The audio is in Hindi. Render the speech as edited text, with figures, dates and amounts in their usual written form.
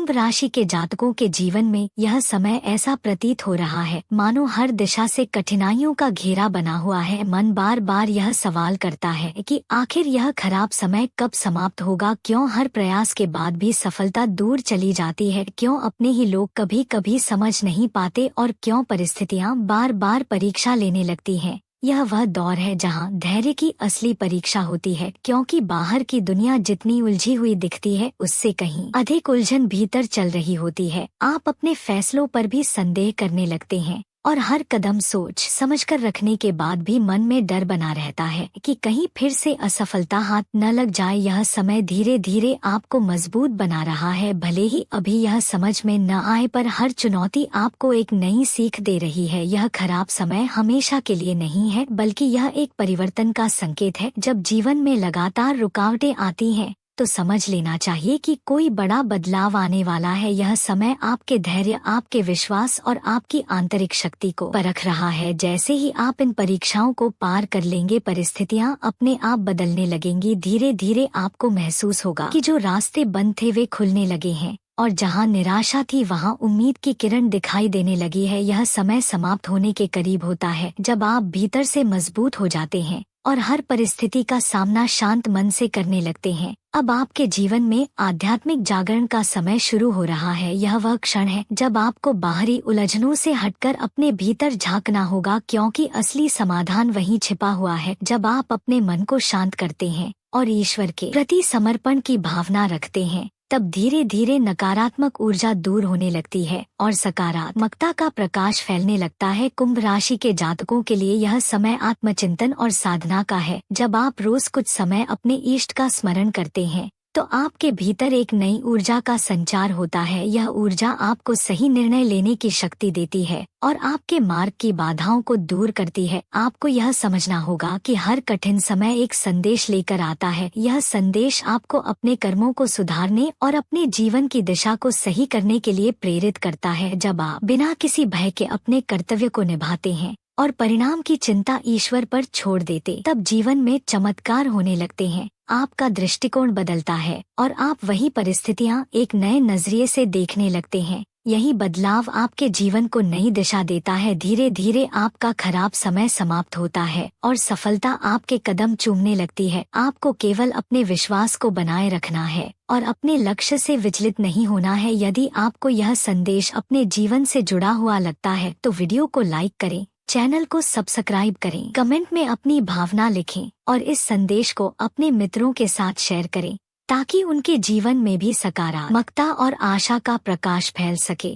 कुंभ राशि के जातकों के जीवन में यह समय ऐसा प्रतीत हो रहा है मानो हर दिशा से कठिनाइयों का घेरा बना हुआ है। मन बार बार यह सवाल करता है कि आखिर यह खराब समय कब समाप्त होगा। क्यों हर प्रयास के बाद भी सफलता दूर चली जाती है। क्यों अपने ही लोग कभी कभी समझ नहीं पाते और क्यों परिस्थितियाँ बार बार परीक्षा लेने लगती हैं। यह वह दौर है जहां धैर्य की असली परीक्षा होती है, क्योंकि बाहर की दुनिया जितनी उलझी हुई दिखती है उससे कहीं अधिक उलझन भीतर चल रही होती है। आप अपने फैसलों पर भी संदेह करने लगते हैं और हर कदम सोच समझकर रखने के बाद भी मन में डर बना रहता है कि कहीं फिर से असफलता हाथ न लग जाए। यह समय धीरे धीरे आपको मजबूत बना रहा है। भले ही अभी यह समझ में न आए, पर हर चुनौती आपको एक नई सीख दे रही है। यह खराब समय हमेशा के लिए नहीं है, बल्कि यह एक परिवर्तन का संकेत है। जब जीवन में लगातार रुकावटें आती हैं तो समझ लेना चाहिए कि कोई बड़ा बदलाव आने वाला है। यह समय आपके धैर्य, आपके विश्वास और आपकी आंतरिक शक्ति को परख रहा है। जैसे ही आप इन परीक्षाओं को पार कर लेंगे, परिस्थितियां अपने आप बदलने लगेंगी। धीरे धीरे आपको महसूस होगा कि जो रास्ते बंद थे वे खुलने लगे हैं और जहां निराशा थी वहां उम्मीद की किरण दिखाई देने लगी है। यह समय समाप्त होने के करीब होता है जब आप भीतर से मजबूत हो जाते हैं और हर परिस्थिति का सामना शांत मन से करने लगते हैं। अब आपके जीवन में आध्यात्मिक जागरण का समय शुरू हो रहा है। यह वह क्षण है जब आपको बाहरी उलझनों से हटकर अपने भीतर झांकना होगा, क्योंकि असली समाधान वहीं छिपा हुआ है। जब आप अपने मन को शांत करते हैं और ईश्वर के प्रति समर्पण की भावना रखते हैं, तब धीरे धीरे नकारात्मक ऊर्जा दूर होने लगती है और सकारात्मकता का प्रकाश फैलने लगता है। कुंभ राशि के जातकों के लिए यह समय आत्मचिंतन और साधना का है। जब आप रोज कुछ समय अपने इष्ट का स्मरण करते हैं तो आपके भीतर एक नई ऊर्जा का संचार होता है। यह ऊर्जा आपको सही निर्णय लेने की शक्ति देती है और आपके मार्ग की बाधाओं को दूर करती है। आपको यह समझना होगा कि हर कठिन समय एक संदेश लेकर आता है। यह संदेश आपको अपने कर्मों को सुधारने और अपने जीवन की दिशा को सही करने के लिए प्रेरित करता है। जब आप बिना किसी भय के अपने कर्तव्य को निभाते हैं और परिणाम की चिंता ईश्वर पर छोड़ देते, तब जीवन में चमत्कार होने लगते हैं। आपका दृष्टिकोण बदलता है और आप वही परिस्थितियां एक नए नजरिए से देखने लगते हैं। यही बदलाव आपके जीवन को नई दिशा देता है। धीरे धीरे आपका खराब समय समाप्त होता है और सफलता आपके कदम चूमने लगती है। आपको केवल अपने विश्वास को बनाए रखना है और अपने लक्ष्य से विचलित नहीं होना है। यदि आपको यह संदेश अपने जीवन से जुड़ा हुआ लगता है तो वीडियो को लाइक करें, चैनल को सब्सक्राइब करें, कमेंट में अपनी भावना लिखें और इस संदेश को अपने मित्रों के साथ शेयर करें ताकि उनके जीवन में भी सकारात्मकता और आशा का प्रकाश फैल सके।